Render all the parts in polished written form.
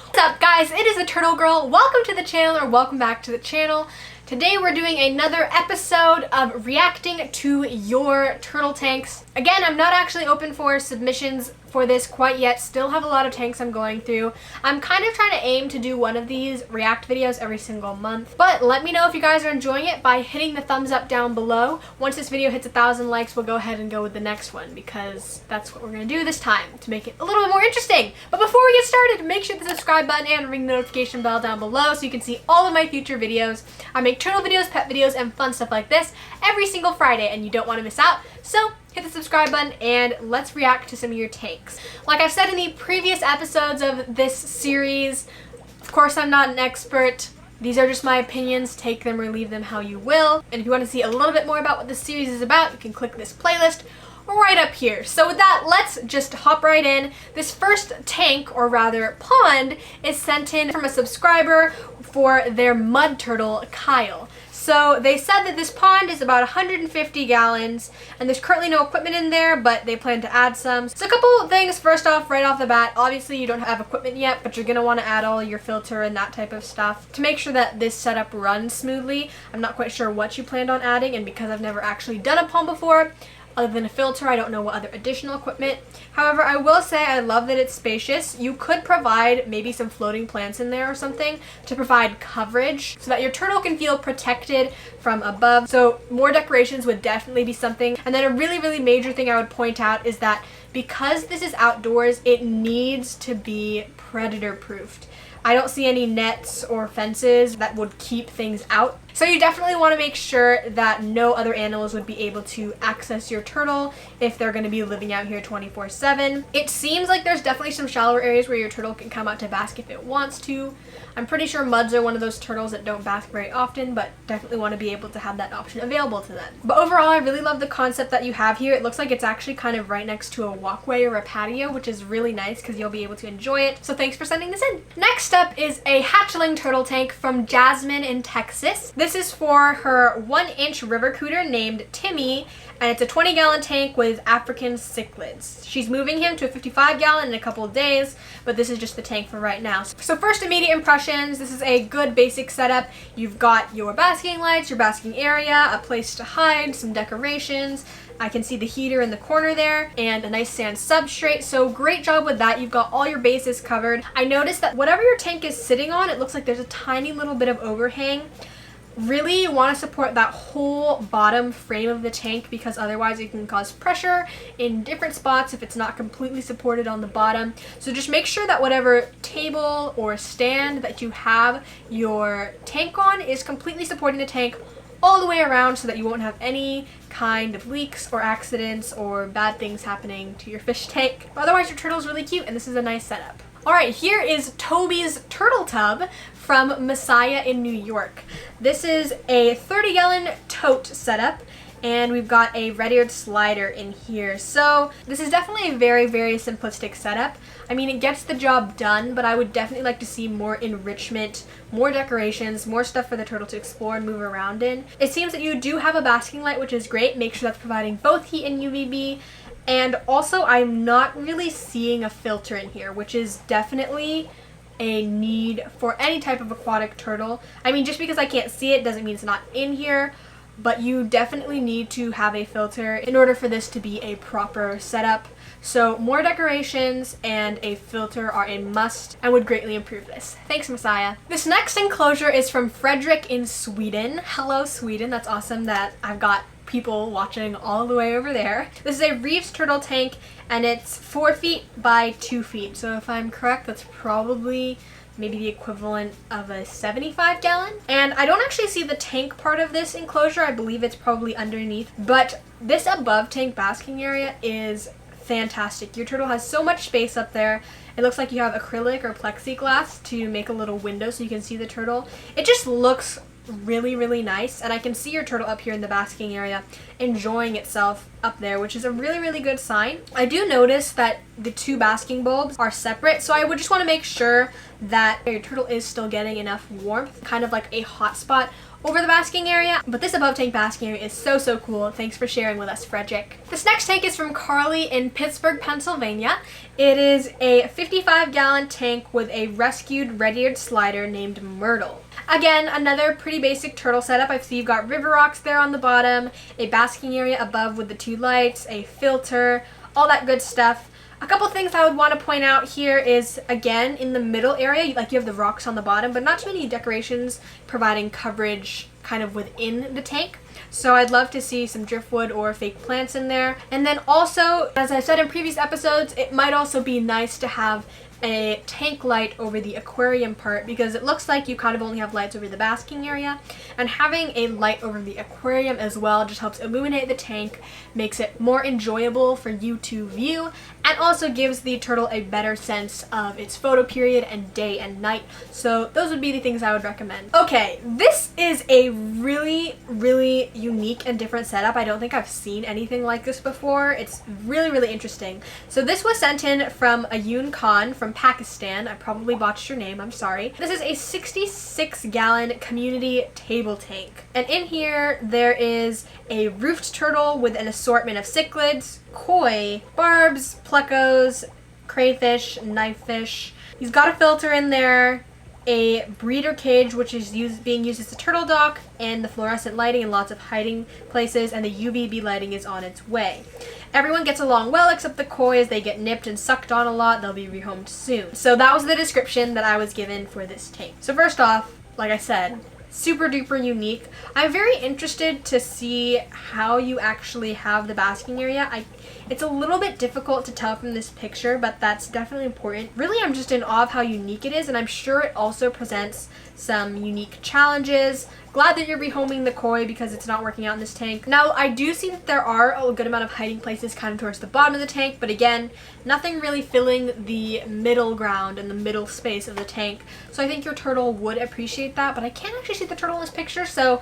What's up guys, it is the Turtle Girl. Welcome to the channel, or welcome back to the channel. Today we're doing another episode of reacting to your turtle tanks. Again, I'm not actually open for submissions for this quite yet. Still have a lot of tanks I'm going through. I'm kind of trying to aim to do one of these react videos every single month. But let me know if you guys are enjoying it by hitting the thumbs up down below. Once this video hits 1,000 likes, we'll go ahead and go with the next one because that's what we're going to do this time to make it a little bit more interesting. But before we get started, make sure to hit the subscribe button and ring the notification bell down below so you can see all of my future videos. I make turtle videos, pet videos, and fun stuff like this every single Friday, and you don't want to miss out. So hit the subscribe button and let's react to some of your tanks. Like I've said in the previous episodes of this series, of course I'm not an expert. These are just my opinions. Take them or leave them how you will. And if you want to see a little bit more about what this series is about, you can click this playlist right up here. So with that, let's just hop right in. This first tank, or rather pond, is sent in from a subscriber for their mud turtle, Kyle. So they said that this pond is about 150 gallons and there's currently no equipment in there, but they plan to add some. So a couple of things first off, right off the bat. Obviously you don't have equipment yet, but you're going to want to add all your filter and that type of stuff to make sure that this setup runs smoothly. I'm not quite sure what you planned on adding, and because I've never actually done a pond before, other than a filter, I don't know what other additional equipment. However, I will say I love that it's spacious. You could provide maybe some floating plants in there or something to provide coverage so that your turtle can feel protected from above. So more decorations would definitely be something. And then a really major thing I would point out is that because this is outdoors, it needs to be predator proofed. I don't see any nets or fences that would keep things out. So you definitely want to make sure that no other animals would be able to access your turtle if they're going to be living out here 24/7. It seems like there's definitely some shallower areas where your turtle can come out to bask if it wants to. I'm pretty sure muds are one of those turtles that don't bask very often, but definitely want to be able to have that option available to them. But overall, I really love the concept that you have here. It looks like it's actually kind of right next to a walkway or a patio, which is really nice because you'll be able to enjoy it. So thanks for sending this in. Next up is a hatchling turtle tank from Jasmine in Texas. This is for her 1-inch river cooter named Timmy, and it's a 20-gallon tank with African cichlids. She's moving him to a 55-gallon in a couple of days, but this is just the tank for right now. So first immediate impressions, this is a good basic setup. You've got your basking lights, your basking area, a place to hide, some decorations. I can see the heater in the corner there, and a nice sand substrate. So great job with that. You've got all your bases covered. I noticed that whatever your tank is sitting on, it looks like there's a tiny little bit of overhang. Really want to support that whole bottom frame of the tank because otherwise it can cause pressure in different spots if it's not completely supported on the bottom. So just make sure that whatever table or stand that you have your tank on is completely supporting the tank all the way around so that you won't have any kind of leaks or accidents or bad things happening to your fish tank. Otherwise your turtle's really cute and this is a nice setup. Alright, here is Toby's turtle tub from Messiah in New York. This is a 30-gallon tote setup, and we've got a red-eared slider in here. So this is definitely a very simplistic setup. I mean, it gets the job done, but I would definitely like to see more enrichment, more decorations, more stuff for the turtle to explore and move around in. It seems that you do have a basking light, which is great. Make sure that's providing both heat and UVB. And also, I'm not really seeing a filter in here, which is definitely a need for any type of aquatic turtle. I mean, just because I can't see it doesn't mean it's not in here, but you definitely need to have a filter in order for this to be a proper setup. So more decorations and a filter are a must and would greatly improve this. Thanks, Messiah. This next enclosure is from Frederick in Sweden. Hello, Sweden. That's awesome that I've got people watching all the way over there. This is a Reeves turtle tank and it's 4 feet by 2 feet. So if I'm correct, that's probably maybe the equivalent of a 75-gallon. And I don't actually see the tank part of this enclosure. I believe it's probably underneath. But this above tank basking area is fantastic. Your turtle has so much space up there. It looks like you have acrylic or plexiglass to make a little window so you can see the turtle. It just looks really nice, and I can see your turtle up here in the basking area enjoying itself up there, which is a really good sign. I do notice that the 2 basking bulbs are separate, so I would just want to make sure that your turtle is still getting enough warmth, kind of like a hot spot over the basking area, but this above tank basking area is so cool. Thanks for sharing with us, Frederick. This next tank is from Carly in Pittsburgh, Pennsylvania. It is a 55-gallon tank with a rescued red-eared slider named Myrtle. Again, another pretty basic turtle setup. I see you've got river rocks there on the bottom, a basking area above with the 2 lights, a filter, all that good stuff. A couple things I would want to point out here is, again, in the middle area, like you have the rocks on the bottom, but not too many decorations providing coverage kind of within the tank. So I'd love to see some driftwood or fake plants in there. And then also, as I said in previous episodes, it might also be nice to have a tank light over the aquarium part, because it looks like you kind of only have lights over the basking area, and having a light over the aquarium as well just helps illuminate the tank, makes it more enjoyable for you to view, and also gives the turtle a better sense of its photo period and day and night. So those would be the things I would recommend. Okay, this is a really unique and different setup. I don't think I've seen anything like this before. It's really interesting. So this was sent in from Ayun Khan from Pakistan. I probably botched your name, I'm sorry. This is a 66-gallon community table tank. And in here there is a roofed turtle with an assortment of cichlids, koi, barbs, plecos, crayfish, knifefish. He's got a filter in there, a breeder cage which is being used as a turtle dock, and the fluorescent lighting and lots of hiding places, and the UVB lighting is on its way. Everyone gets along well except the koi, as they get nipped and sucked on a lot. They'll be rehomed soon. So that was the description that I was given for this tank. So first off, like I said, super duper unique. I'm very interested to see how you actually have the basking area. It's a little bit difficult to tell from this picture, but that's definitely important. Really, I'm just in awe of how unique it is, and I'm sure it also presents some unique challenges. Glad that you're rehoming the koi because it's not working out in this tank. Now, I do see that there are a good amount of hiding places kind of towards the bottom of the tank, but again, nothing really filling the middle ground and the middle space of the tank. So I think your turtle would appreciate that, but I can't actually see the turtle in this picture, so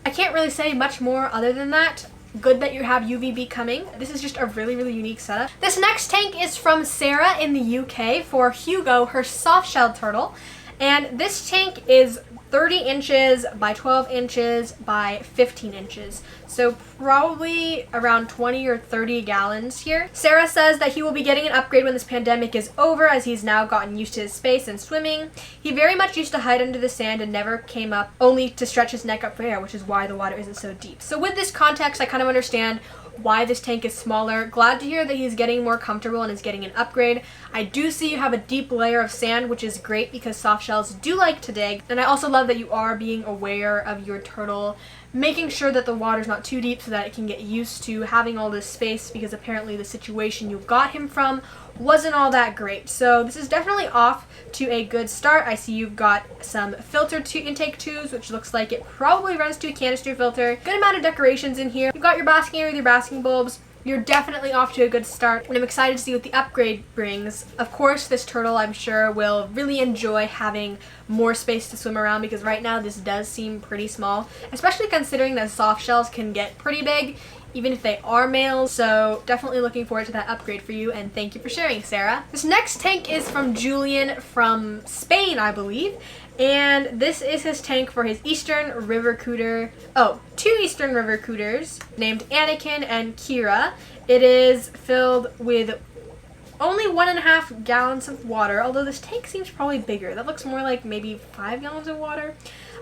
I can't really say much more other than that. Good that you have UVB coming. This is just a really unique setup. This next tank is from Sarah in the UK for Hugo, her soft-shelled turtle. And this tank is 30 inches by 12 inches by 15 inches. So probably around 20 or 30 gallons here. Sarah says that he will be getting an upgrade when this pandemic is over, as he's now gotten used to his space and swimming. He very much used to hide under the sand and never came up, only to stretch his neck up for air, which is why the water isn't so deep. So with this context, I kind of understand why this tank is smaller. Glad to hear that he's getting more comfortable and is getting an upgrade. I do see you have a deep layer of sand, which is great because soft shells do like to dig. And I also love that you are being aware of your turtle, making sure that the water's not too deep so that it can get used to having all this space, because apparently the situation you got him from wasn't all that great. So this is definitely off to a good start. I see you've got some filter intake tubes, which looks like it probably runs to a canister filter. Good amount of decorations in here. You've got your basking area with your basking bulbs. You're definitely off to a good start, and I'm excited to see what the upgrade brings. Of course, this turtle, I'm sure, will really enjoy having more space to swim around, because right now this does seem pretty small, especially considering that soft shells can get pretty big, even if they are males. So definitely looking forward to that upgrade for you, and thank you for sharing, Sarah. This next tank is from Julian from Spain, I believe. And this is his tank for his Eastern River Cooter. Oh, 2 Eastern River Cooters named Anakin and Kira. It is filled with only 1.5 gallons of water, although this tank seems probably bigger. That looks more like maybe 5 gallons of water.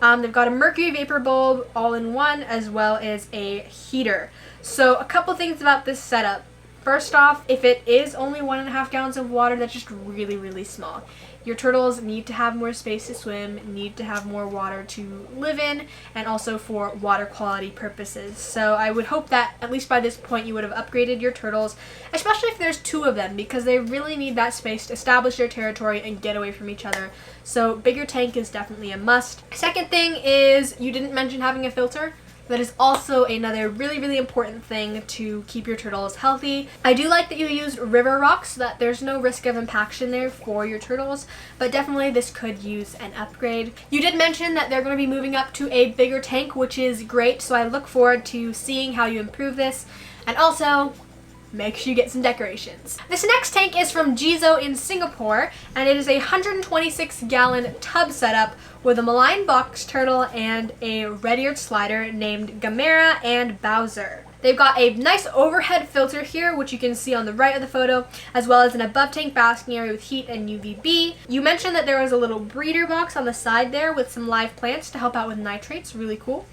They've got a mercury vapor bulb all in one, as well as a heater. So a couple things about this setup. First off, if it is only 1.5 gallons of water, that's just really small. Your turtles need to have more space to swim, need to have more water to live in, and also for water quality purposes. So I would hope that at least by this point you would have upgraded your turtles, especially if there's 2 of them, because they really need that space to establish their territory and get away from each other. So bigger tank is definitely a must. Second thing is, you didn't mention having a filter. That is also another really important thing to keep your turtles healthy. I do like that you used river rocks so that there's no risk of impaction there for your turtles, but definitely this could use an upgrade. You did mention that they're going to be moving up to a bigger tank, which is great, so I look forward to seeing how you improve this. And also, make sure you get some decorations. This next tank is from Jizo in Singapore, and it is a 126-gallon tub setup with a malign box turtle and a red-eared slider named Gamera and Bowser. They've got a nice overhead filter here, which you can see on the right of the photo, as well as an above tank basking area with heat and UVB. You mentioned that there was a little breeder box on the side there with some live plants to help out with nitrates. Really cool.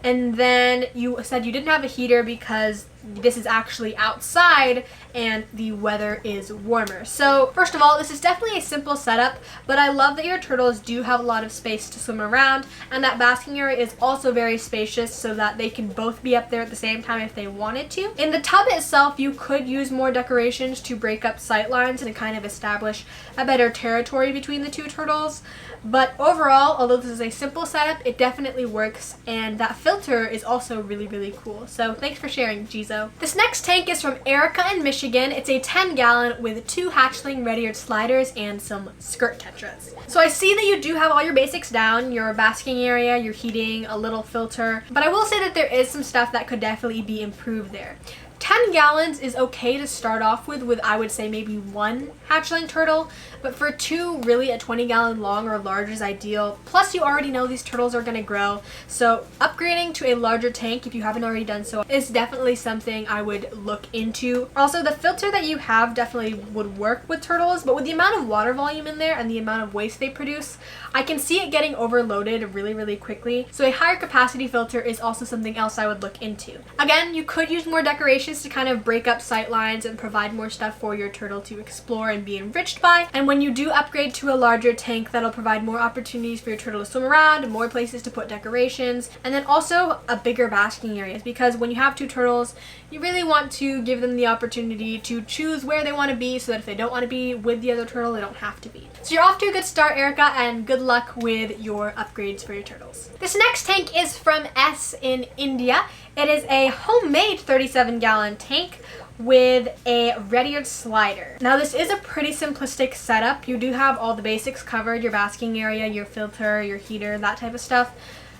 And then you said you didn't have a heater because this is actually outside and the weather is warmer. So first of all, this is definitely a simple setup, but I love that your turtles do have a lot of space to swim around, and that basking area is also very spacious so that they can both be up there at the same time if they wanted to. In the tub itself, you could use more decorations to break up sight lines and kind of establish a better territory between the two turtles. But overall, although this is a simple setup, it definitely works, and that filter is also really, really cool. So thanks for sharing, Jizo. This next tank is from Erica in Michigan. It's a 10-gallon with 2 hatchling red-eared sliders and some skirt tetras. So I see that you do have all your basics down, your basking area, your heating, a little filter, but I will say that there is some stuff that could definitely be improved there. 10 gallons is okay to start off with I would say maybe 1 hatchling turtle, but for 2, really a 20-gallon long or large is ideal. Plus you already know these turtles are going to grow, so upgrading to a larger tank, if you haven't already done so, is definitely something I would look into. Also, the filter that you have definitely would work with turtles, but with the amount of water volume in there and the amount of waste they produce, I can see it getting overloaded really, really quickly. So a higher capacity filter is also something else I would look into. Again, you could use more decorations to kind of break up sight lines and provide more stuff for your turtle to explore and be enriched by. And when you do upgrade to a larger tank, that'll provide more opportunities for your turtle to swim around, more places to put decorations, and then also a bigger basking areas, because when you have 2 turtles, you really want to give them the opportunity to choose where they want to be, so that if they don't want to be with the other turtle, they don't have to be. So you're off to a good start, Erica, and good luck with your upgrades for your turtles. This next tank is from S in India. It is a homemade 37-gallon tank with a red-eared slider. Now this is a pretty simplistic setup. You do have all the basics covered, your basking area, your filter, your heater, that type of stuff.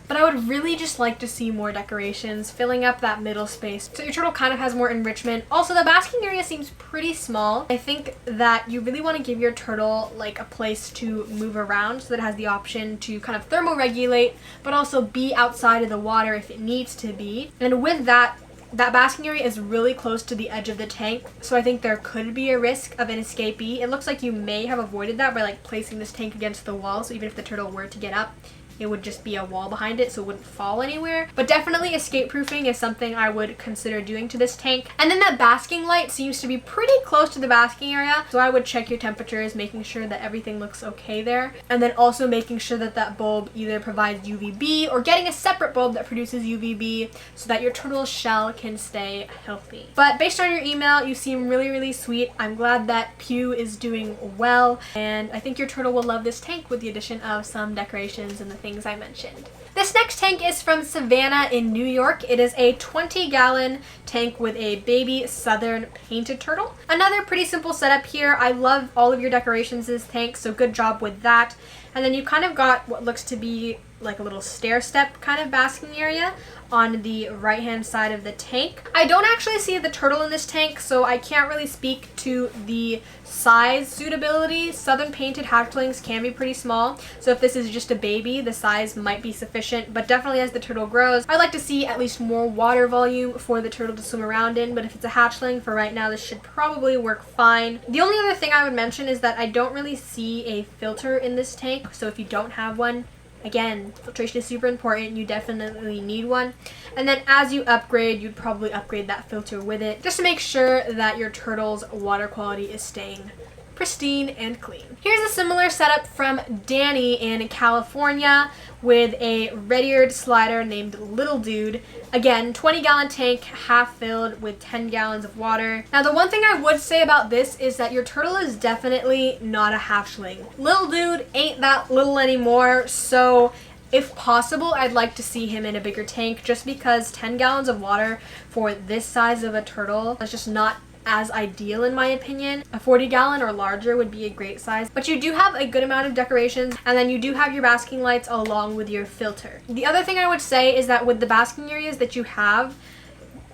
But I would really just like to see more decorations filling up that middle space so your turtle kind of has more enrichment. Also, the basking area seems pretty small. I think that you really want to give your turtle like a place to move around so that it has the option to kind of thermoregulate, but also be outside of the water if it needs to be. And with that basking area is really close to the edge of the tank, so I think there could be a risk of an escapee. It looks like you may have avoided that by like placing this tank against the wall, so even if the turtle were to get up, it would just be a wall behind it, so it wouldn't fall anywhere. But definitely escape proofing is something I would consider doing to this tank. And then that basking light seems to be pretty close to the basking area, so I would check your temperatures, making sure that everything looks okay there, and then also making sure that that bulb either provides UVB or getting a separate bulb that produces UVB so that your turtle's shell can stay healthy. But based on your email, you seem really, really sweet. I'm glad that Pew is doing well, and I think your turtle will love this tank with the addition of some decorations and the things I mentioned. This next tank is from Savannah in New York. It is a 20-gallon tank with a baby southern painted turtle. Another pretty simple setup here. I love all of your decorations in this tank, so good job with that. And then you kind of got what looks to be like a little stair step kind of basking area on the right hand side of the tank. I don't actually see the turtle in this tank, so I can't really speak to the size suitability. Southern painted hatchlings can be pretty small, so if this is just a baby, the size might be sufficient, but definitely as the turtle grows, I'd like to see at least more water volume for the turtle to swim around in, but if it's a hatchling, for right now, this should probably work fine. The only other thing I would mention is that I don't really see a filter in this tank, so if you don't have one, again, filtration is super important. You definitely need one. And then as you upgrade, you'd probably upgrade that filter with it just to make sure that your turtle's water quality is staying pristine and clean. Here's a similar setup from Danny in California with a red-eared slider named Little Dude. Again, 20-gallon tank, half filled with 10 gallons of water. Now, the one thing I would say about this is that your turtle is definitely not a hatchling. Little Dude ain't that little anymore, so if possible, I'd like to see him in a bigger tank just because 10 gallons of water for this size of a turtle is just not as ideal in my opinion. A 40-gallon or larger would be a great size, but you do have a good amount of decorations, and then you do have your basking lights along with your filter. The other thing I would say is that with the basking areas that you have,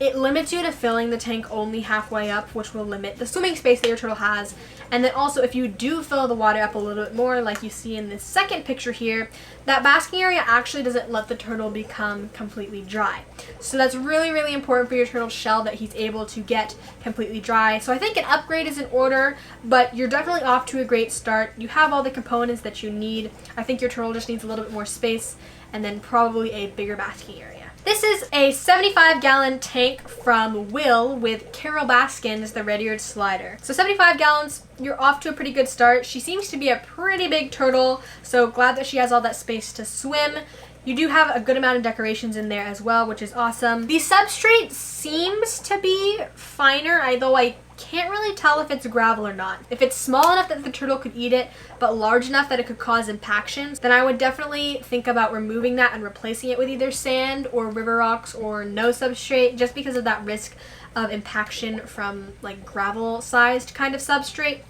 it limits you to filling the tank only halfway up, which will limit the swimming space that your turtle has. And then also, if you do fill the water up a little bit more, like you see in this second picture here, that basking area actually doesn't let the turtle become completely dry. So that's really, really important for your turtle's shell, that he's able to get completely dry. So I think an upgrade is in order, but you're definitely off to a great start. You have all the components that you need. I think your turtle just needs a little bit more space, and then probably a bigger basking area. This is a 75-gallon tank from Will with Carol Baskin's the red-eared slider. So 75 gallons, you're off to a pretty good start. She seems to be a pretty big turtle, so glad that she has all that space to swim. You do have a good amount of decorations in there as well, which is awesome. The substrate seems to be finer, although I can't really tell if it's gravel or not. If it's small enough that the turtle could eat it, but large enough that it could cause impactions, then I would definitely think about removing that and replacing it with either sand or river rocks or no substrate, just because of that risk of impaction from like gravel sized kind of substrate.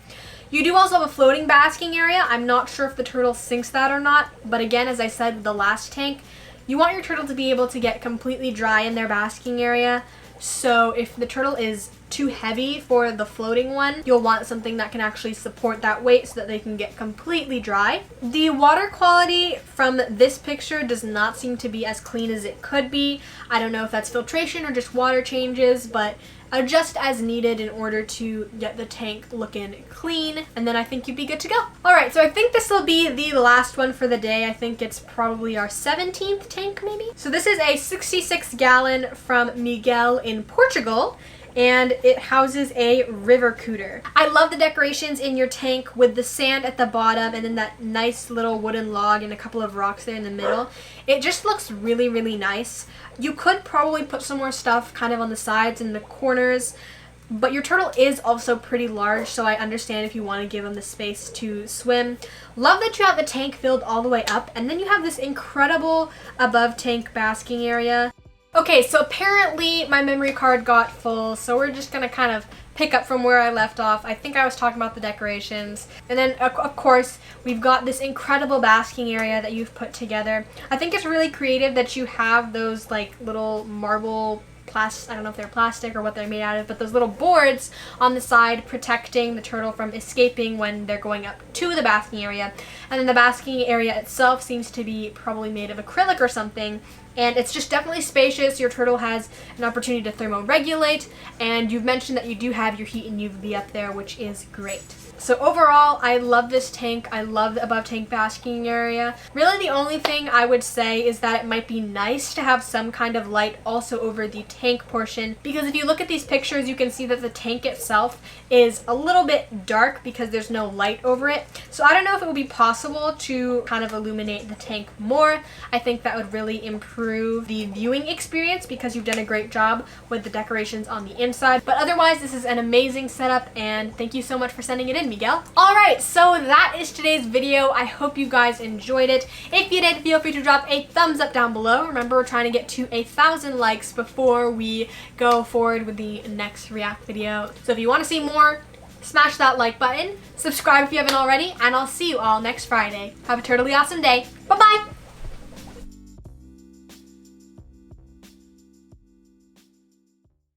You do also have a floating basking area. I'm not sure if the turtle sinks that or not, but again, as I said with the last tank, you want your turtle to be able to get completely dry in their basking area. So if the turtle is too heavy for the floating one, you'll want something that can actually support that weight so that they can get completely dry. The water quality from this picture does not seem to be as clean as it could be. I don't know if that's filtration or just water changes, but adjust as needed in order to get the tank looking clean, and then I think you'd be good to go. Alright, so I think this will be the last one for the day. I think it's probably our 17th tank maybe. So this is a 66-gallon from Miguel in Portugal, and it houses a river cooter. I love the decorations in your tank with the sand at the bottom and then that nice little wooden log and a couple of rocks there in the middle. It just looks really, really nice. You could probably put some more stuff kind of on the sides and the corners, but your turtle is also pretty large, so I understand if you want to give him the space to swim. Love that you have the tank filled all the way up, and then you have this incredible above tank basking area. Okay, so apparently my memory card got full, so we're just gonna kind of pick up from where I left off. I think I was talking about the decorations. And then, of course, we've got this incredible basking area that you've put together. I think it's really creative that you have those, like, little marble I don't know if they're plastic or what they're made out of, but those little boards on the side protecting the turtle from escaping when they're going up to the basking area. And then the basking area itself seems to be probably made of acrylic or something, and it's just definitely spacious. Your turtle has an opportunity to thermoregulate, and you've mentioned that you do have your heat and UV up there, which is great. So overall, I love this tank. I love the above tank basking area. Really the only thing I would say is that it might be nice to have some kind of light also over the tank portion, because if you look at these pictures, you can see that the tank itself is a little bit dark because there's no light over it. So I don't know if it would be possible to kind of illuminate the tank more. I think that would really improve the viewing experience because you've done a great job with the decorations on the inside. But otherwise, this is an amazing setup, and thank you so much for sending it in, Miguel. Alright, so that is today's video. I hope you guys enjoyed it. If you did, feel free to drop a thumbs up down below. Remember, we're trying to get to 1,000 likes before we go forward with the next React video. So if you want to see more, smash that like button, subscribe if you haven't already, and I'll see you all next Friday. Have a totally awesome day. Bye-bye!